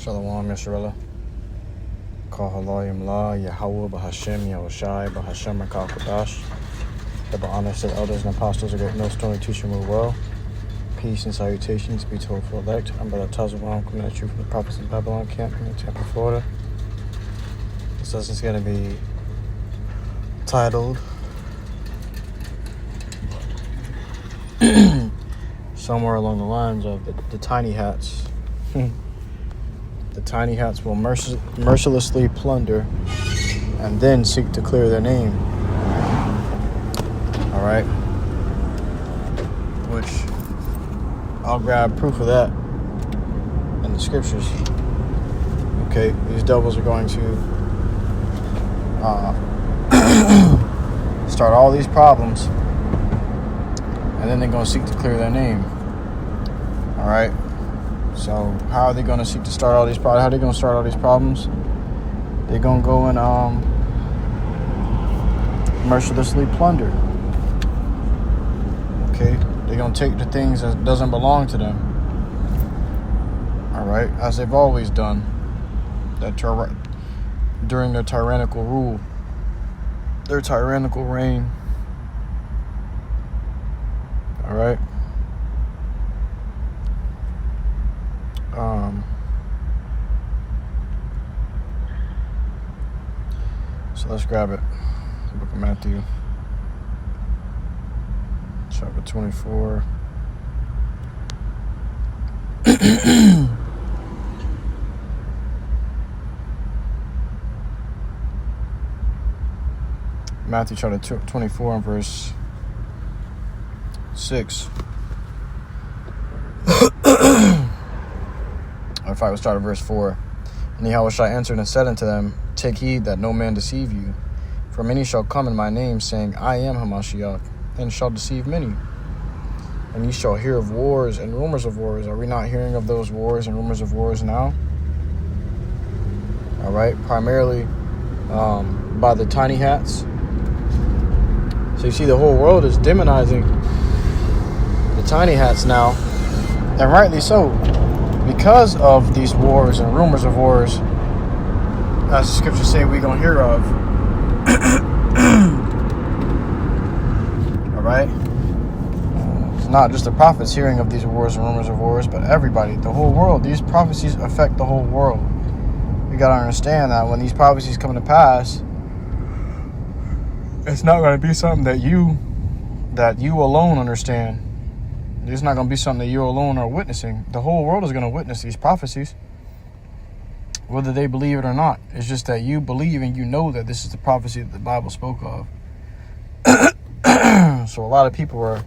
Shalom Yisrael. Kahalayim La, YAHAWAH, BAHASHAM, YAHWASHI, BAHASHAM, and Kakadash. Double honors to the elders and apostles of great millstone, teaching me well. Peace and salutations be told for elect. I'm Brother Tazawan, coming at you from the prophets of Babylon camp in Tampa, Florida. This lesson's going to be titled somewhere along the lines of the tiny hats. The tiny hats will mercilessly plunder and then seek to clear their name. Alright? Which I'll grab proof of that in the scriptures. Okay, these devils are going to start all these problems, and then they're going to seek to clear their name. Alright? So how are they going to seek to start all these problems? How are they going to start all these problems? They're going to go and mercilessly plunder. Okay? They're going to take the things that doesn't belong to them. Alright? As they've always done. During their tyrannical rule. Their tyrannical reign. Alright? So let's grab it. The book of Matthew, chapter 24. Matthew chapter 24 and verse 6. Or if I would start at verse 4. And Yahawashi answered and said unto them, Take heed that no man deceive you. For many shall come in my name, saying, I am Hamashiach, and shall deceive many. And ye shall hear of wars and rumors of wars. Are we not hearing of those wars and rumors of wars now? Alright, primarily by the tiny hats. So you see, the whole world is demonizing the tiny hats now, and rightly so, because of these wars and rumors of wars, as the scriptures say we're going to hear of. Alright? It's not just the prophets hearing of these wars and rumors of wars, but everybody, the whole world. These prophecies affect the whole world. We got to understand that when these prophecies come to pass, it's not going to be something that you alone understand. It's not going to be something that you alone are witnessing. The whole world is going to witness these prophecies, whether they believe it or not. It's just that you believe and you know that this is the prophecy that the Bible spoke of. So a lot of people are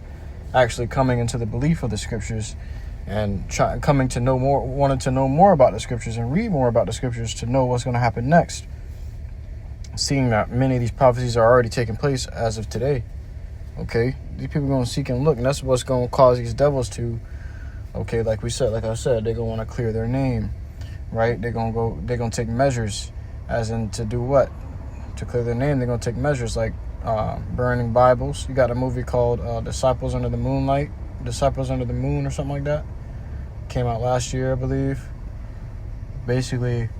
actually coming into the belief of the scriptures and coming to know more, wanting to know more about the scriptures and read more about the scriptures to know what's going to happen next. Seeing that many of these prophecies are already taking place as of today. Okay, these people are going to seek and look, and that's what's going to cause these devils to, okay, like I said, they're going to want to clear their name, right? They're going to take measures, as in to do what? To clear their name, they're going to take measures like burning Bibles. You got a movie called Disciples Under the Moon, or something like that. Came out last year, I believe. Basically,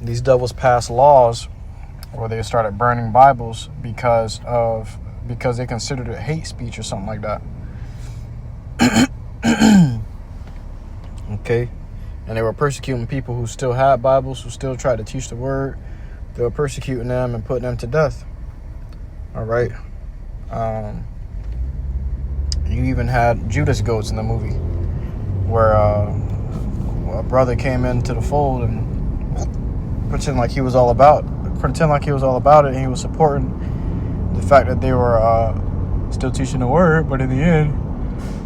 these devils passed laws where they started burning Bibles because they considered it hate speech or something like that. Okay, and they were persecuting people who still had Bibles, who still tried to teach the word. They were persecuting them and putting them to death. All right. You even had Judas goats in the movie, where a brother came into the fold and pretend like he was all about it, and he was supporting the fact that they were still teaching the word, but in the end,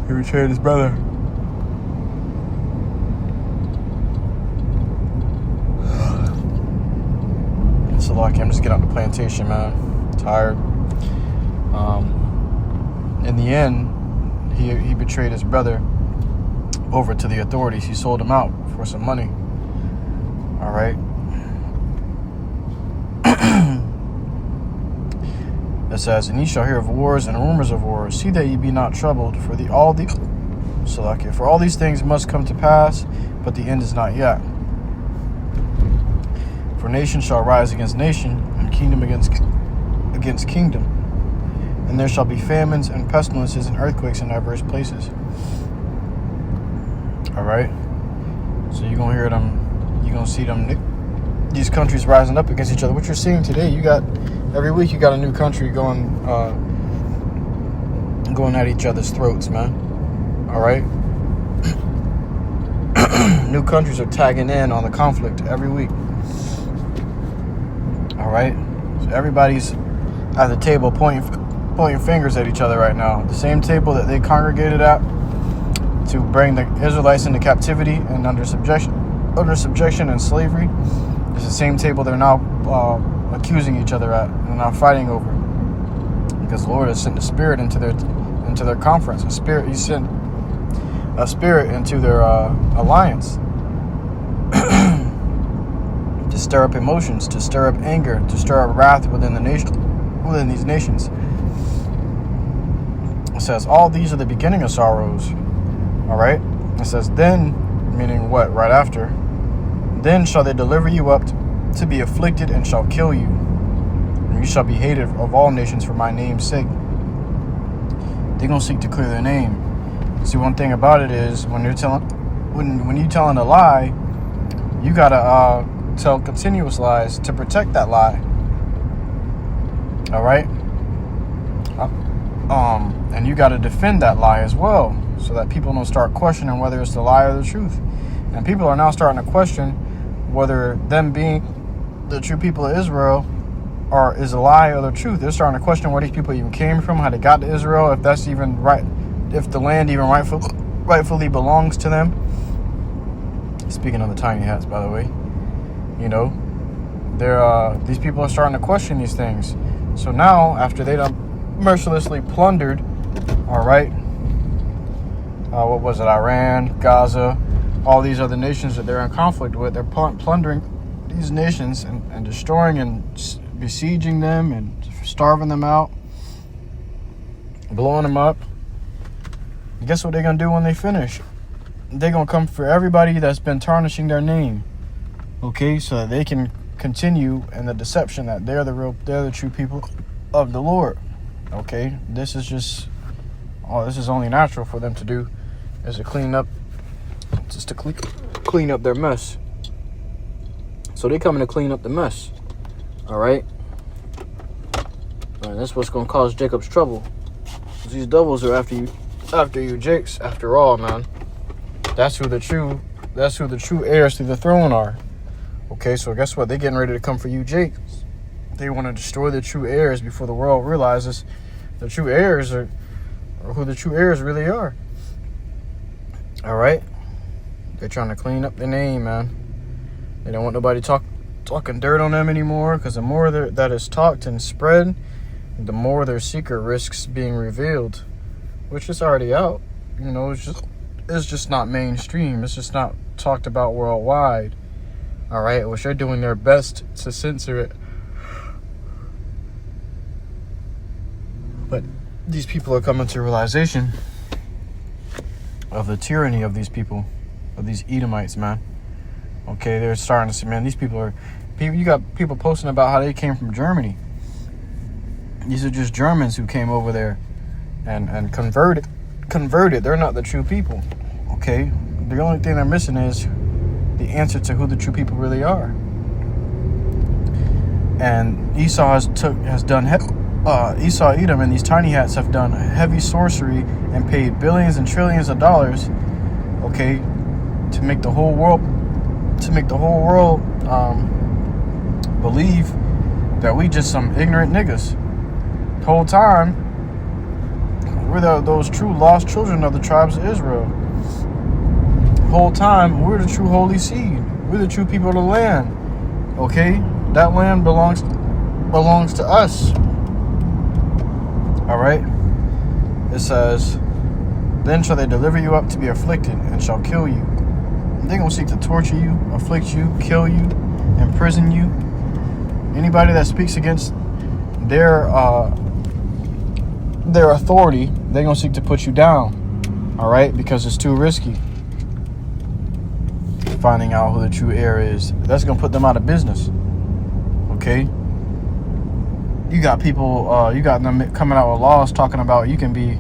he betrayed his brother. So lucky, I'm just getting out the plantation, man. I'm tired. In the end, he betrayed his brother over to the authorities. He sold him out for some money. All right. It says, and ye shall hear of wars and rumors of wars. See that ye be not troubled, for all So like, for all these things must come to pass, but the end is not yet. For nation shall rise against nation, and kingdom against kingdom. And there shall be famines and pestilences and earthquakes in diverse places. All right. So you're gonna hear them. You're gonna see them. These countries rising up against each other. What you're seeing today, you got every week. You got a new country going at each other's throats, man. All right. New countries are tagging in on the conflict every week. All right. So everybody's at the table pointing fingers at each other right now. The same table that they congregated at to bring the Israelites into captivity and under subjection and slavery is the same table they're now accusing each other at and now fighting over. Because the Lord has sent a spirit into their conference. He sent a spirit into their alliance to stir up emotions, to stir up anger, to stir up wrath within these nations. It says, all these are the beginning of sorrows. All right. It says, then, meaning what? Right after. Then shall they deliver you up to be afflicted and shall kill you. And you shall be hated of all nations for my name's sake. They're going to seek to clear their name. See, one thing about it is when you're telling a lie, you got to tell continuous lies to protect that lie. All right. And you got to defend that lie as well, so that people don't start questioning whether it's the lie or the truth. And people are now starting to question whether them being the true people of Israel is a lie or the truth. They're starting to question where these people even came from, how they got to Israel, if that's even right, if the land even rightfully belongs to them. Speaking of the tiny hats, by the way, you know, these people are starting to question these things. So now, after they done mercilessly plundered, all right, what was it, Iran, Gaza, all these other nations that they're in conflict with, they're plundering these nations and destroying and besieging them and starving them out, blowing them up. And guess what they're going to do when they finish? They're going to come for everybody that's been tarnishing their name, okay, so that they can continue in the deception that they're the true people of the Lord. Okay, this is only natural for them to do, is to clean up their mess. So they're coming to clean up the mess. All right, and that's what's going to cause Jacob's trouble. These devils are after you, Jakes. After all, man, that's who the true heirs to the throne are. Okay, so guess what? They're getting ready to come for you, Jakes. They want to destroy the true heirs before the world realizes the true heirs are who the true heirs really are. All right, they're trying to clean up their name, man. They don't want nobody talking dirt on them anymore, because the more that is talked and spread, the more their secret risks being revealed, which is already out. You know, it's just not mainstream. It's just not talked about worldwide. All right, which they're doing their best to censor it. But these people are coming to realization of the tyranny of these people, of these Edomites, man. Okay, they're starting to say, man, these people. You got people posting about how they came from Germany. These are just Germans who came over there and converted. They're not the true people. Okay, the only thing they're missing is the answer to who the true people really are. And Esau Edom and these tiny hats have done heavy sorcery and paid billions and trillions of dollars, okay, to make the whole world believe that we just some ignorant niggas. The whole time, we're those true lost children of the tribes of Israel. The whole time, we're the true holy seed. We're the true people of the land. Okay? That land belongs to us. All right? It says, then shall they deliver you up to be afflicted and shall kill you. They're going to seek to torture you, afflict you, kill you, imprison you. Anybody that speaks against their authority, they're going to seek to put you down. All right, because it's too risky finding out who the true heir is. That's gonna put them out of business. Okay. You got people, you got them coming out with laws talking about you can be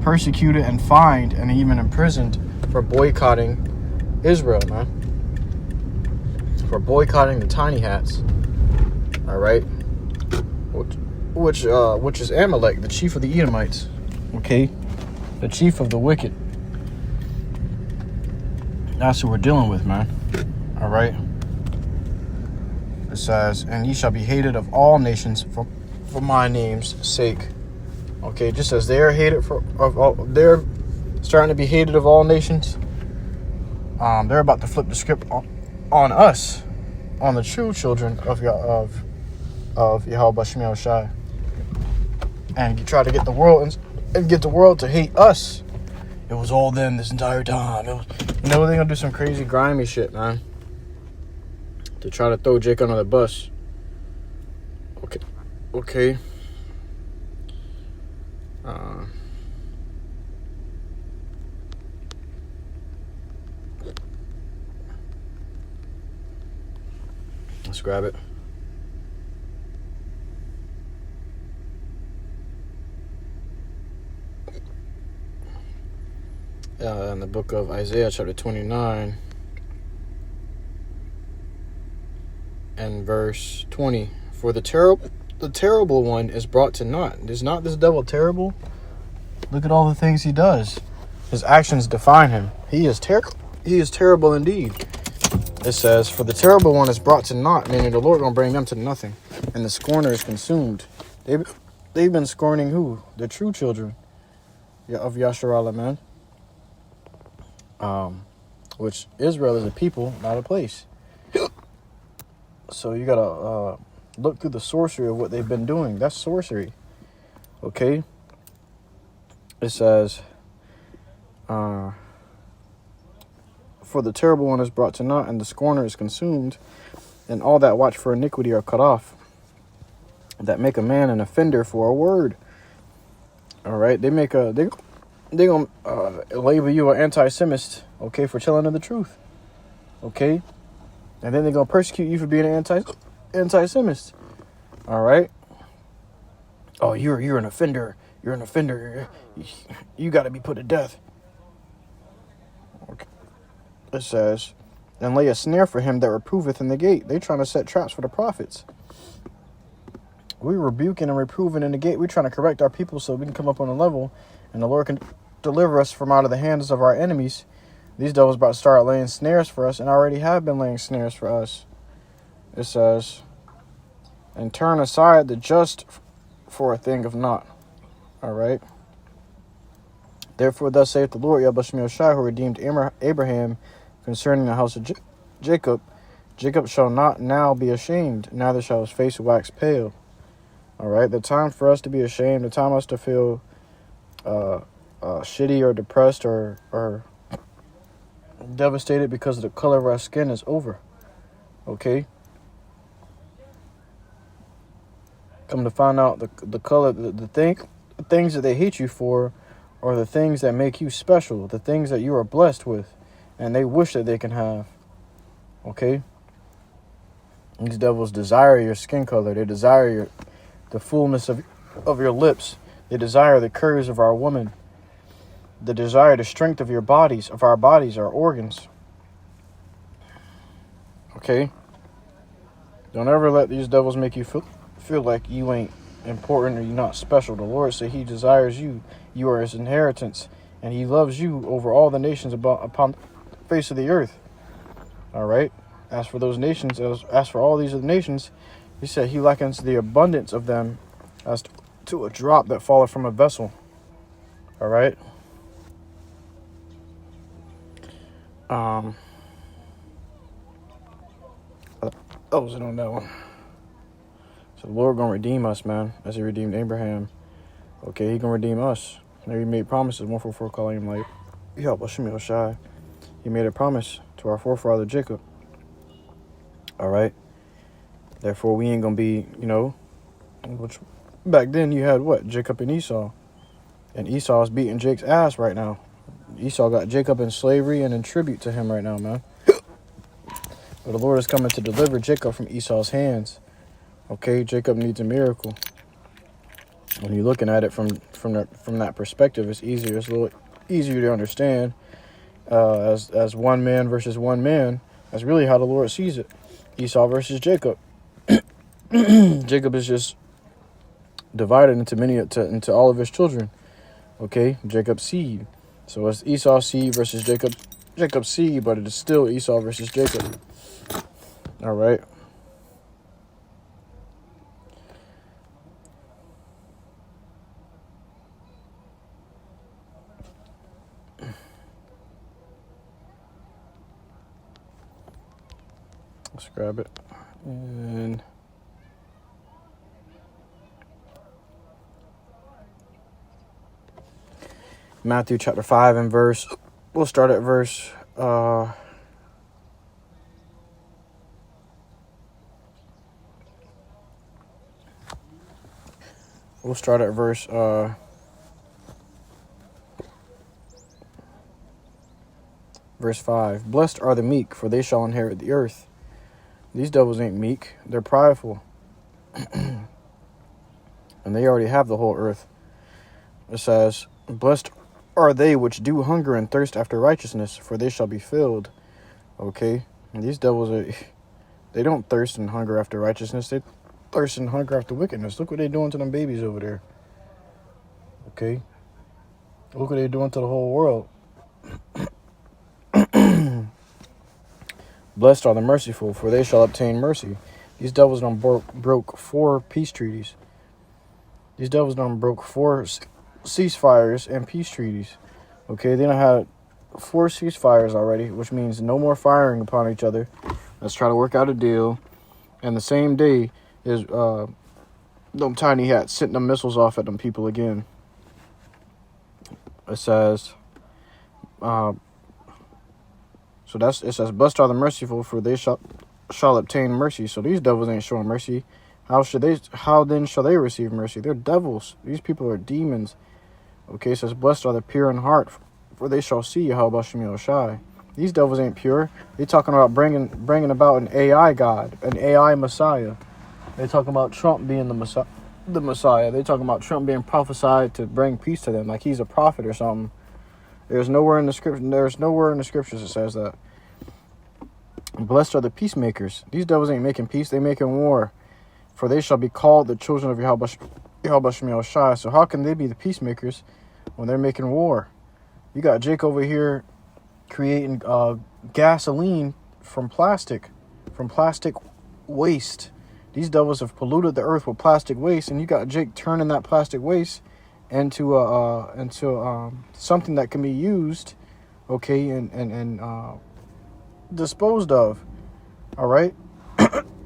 persecuted and fined and even imprisoned for boycotting Israel, man. For boycotting the tiny hats. All right. Which is Amalek, the chief of the Edomites. Okay. The chief of the wicked. That's who we're dealing with, man. All right. It says, and ye shall be hated of all nations for my name's sake. Okay, just as they're hated they're starting to be hated of all nations. They're about to flip the script on us, on the true children of YAHAWASHI, and try to get the world to hate us. It was all them this entire time. They're gonna do some crazy grimy shit, man, to try to throw Jake under the bus. Okay. Let's grab it. In the book of Isaiah, chapter 29, and verse 20. For the terrible one is brought to naught. Is not this devil terrible? Look at all the things he does. His actions define him. He is terrible indeed. It says, for the terrible one is brought to naught, meaning the Lord gonna bring them to nothing, and the scorner is consumed. They've been scorning who? The true children of Yasharallah, man. Which Israel is a people, not a place. So you gotta look through the sorcery of what they've been doing. That's sorcery. Okay. It says, for the terrible one is brought to naught, and the scorner is consumed, and all that watch for iniquity are cut off, that make a man an offender for a word. All right, they gonna label you an anti-Semist, okay, for telling them the truth, okay, and then they're gonna persecute you for being an anti-Semist. All right. Oh, you're an offender. You're an offender. You got to be put to death. Okay. It says, and lay a snare for him that reproveth in the gate. They trying to set traps for the prophets. We're rebuking and reproving in the gate. We're trying to correct our people so we can come up on a level, and the Lord can deliver us from out of the hands of our enemies. These devils about to start laying snares for us, and already have been laying snares for us. It says, and turn aside the just for a thing of naught. All right. Therefore, thus saith the Lord, YAHAWASHI, who redeemed Abraham concerning the house of Jacob. Jacob shall not now be ashamed, neither shall his face wax pale. All right. The time for us to be ashamed, the time for us to feel shitty or depressed or devastated because of the color of our skin is over. Okay. Come to find out the color, the things that they hate you for are the things that make you special, the things that you are blessed with, and they wish that they can have. Okay? These devils desire your skin color. They desire the fullness of your lips. They desire the curves of our woman. They desire the strength of our bodies, our organs. Okay? Don't ever let these devils make you feel like you ain't important or you're not special. The Lord said he desires you. You are his inheritance, and he loves you over all the nations upon the face of the earth. All right. As for those nations, as for all these other nations, he said he likens the abundance of them as to a drop that falleth from a vessel. All right. That was it on that one. So the Lord gonna redeem us, man, as he redeemed Abraham. Okay, he gonna redeem us. And he made promises. 144 calling him like, YAHAWASHI. He made a promise to our forefather Jacob. All right. Therefore, we ain't gonna be, which back then you had what? Jacob and Esau. And Esau is beating Jake's ass right now. Esau got Jacob in slavery and in tribute to him right now, man. But the Lord is coming to deliver Jacob from Esau's hands. Okay, Jacob needs a miracle. When you're looking at it from that perspective, it's easier. It's a little easier to understand. As one man versus one man, that's really how the Lord sees it. Esau versus Jacob. Jacob is just divided into all of his children. Okay, Jacob's seed. So it's Esau's seed versus Jacob's seed, but it is still Esau versus Jacob. All right. Let's grab it. And Matthew chapter 5 and verse, we'll start at verse verse 5. Blessed are the meek, for they shall inherit the earth. These devils ain't meek, they're prideful. And they already have the whole earth. It says, blessed are they which do hunger and thirst after righteousness, for they shall be filled. Okay? And these devils, they don't thirst and hunger after righteousness. They thirst and hunger after wickedness. Look what they're doing to them babies over there. Okay? Look what they're doing to the whole world. Blessed are the merciful, for they shall obtain mercy. These devils done broke 4 peace treaties. These devils done broke 4 ceasefires and peace treaties. Okay, they done had 4 ceasefires already, which means no more firing upon each other. Let's try to work out a deal. And the same day is them tiny hats sent them missiles off at them people again. It says, it says, blessed are the merciful, for they shall obtain mercy. So these devils ain't showing mercy. How then shall they receive mercy? They're devils. These people are demons. Okay, it says, blessed are the pure in heart, for they shall see YAHAWASHI. These devils ain't pure. They talking about bringing about an AI God, an AI Messiah. They talking about Trump being the Messiah. They talking about Trump being prophesied to bring peace to them, like he's a prophet or something. There's nowhere in the scriptures that says that. Blessed are the peacemakers. These devils ain't making peace, they making war. For they shall be called the children of YAHAWASHI. So how can they be the peacemakers when they're making war? You got Jake over here creating gasoline from plastic waste. These devils have polluted the earth with plastic waste, and you got Jake turning that plastic waste into something that can be used, okay, and disposed of. All right.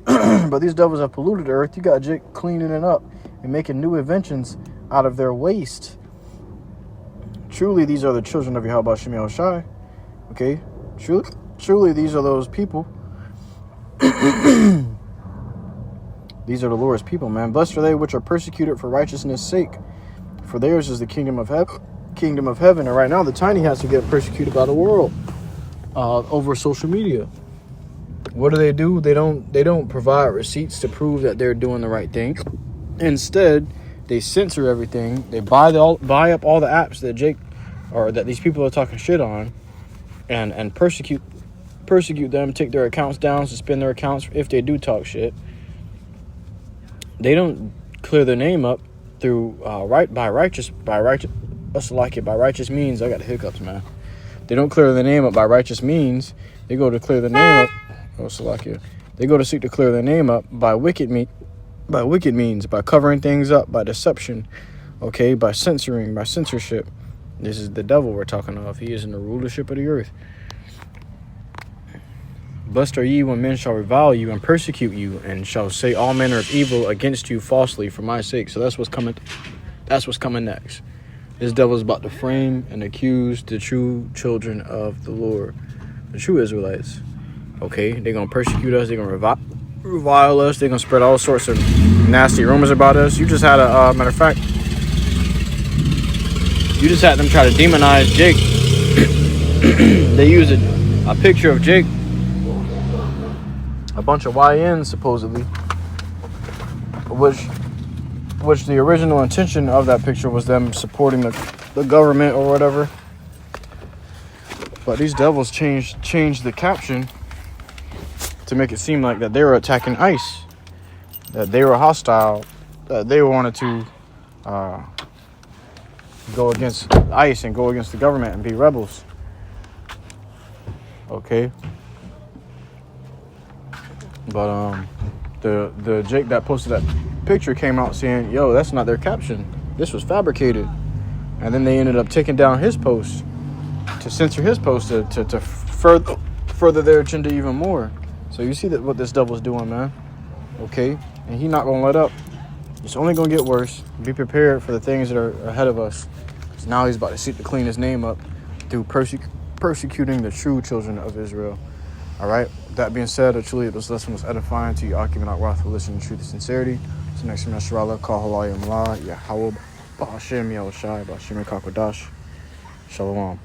But these devils have polluted the earth. You got Jake cleaning it up and making new inventions out of their waste. Truly, these are the children of YAHAWASHI. Okay? Truly, these are those people. These are the Lord's people, man. Blessed are they which are persecuted for righteousness' sake, for theirs is the kingdom of heaven. And right now, the tiny hats are getting persecuted by the world over social media. What do? They don't provide receipts to prove that they're doing the right thing. Instead, they censor everything. They buy up all the apps that these people are talking shit on, and persecute them, take their accounts down, suspend their accounts if they do talk shit. They don't clear their name up through by righteous means. I got the hiccups, man. They don't clear their name up by righteous means. They go to clear the name up. They go to seek to clear their name up by wicked means, by covering things up, by deception, okay, by censorship. This is the devil we're talking of. He is in the rulership of the earth. Blessed are ye when men shall revile you and persecute you, and shall say all manner of evil against you falsely for my sake. So that's what's coming. That's what's coming next. This devil is about to frame and accuse the true children of the Lord, the true Israelites. Okay, they're going to persecute us. They're going to revile us. They're going to spread all sorts of nasty rumors about us. You just had matter of fact, you just had them try to demonize Jake. they used a picture of Jake, a bunch of YNs supposedly, which the original intention of that picture was them supporting the government or whatever. But these devils changed the caption to make it seem like that they were attacking ICE, that they were hostile, that they wanted to go against ICE and go against the government and be rebels. Okay. But the Jake that posted that picture came out saying, yo, that's not their caption. This was fabricated. And then they ended up taking down his post to censor his post to further their agenda even more. So you see that what this devil's doing, man. Okay? And he's not going to let up. It's only going to get worse. Be prepared for the things that are ahead of us. Because now he's about to seek to clean his name up through persecuting the true children of Israel. All right? With that being said, I truly hope this lesson was edifying to you. Occupant wrath for listening to truth and sincerity. So next time, Nasrallah, call HALAL, YAHAWAH, YAHAWAH, BAHASHAM, YAHAWASHI, BAHASHAM, KAKWADASH. Shalom.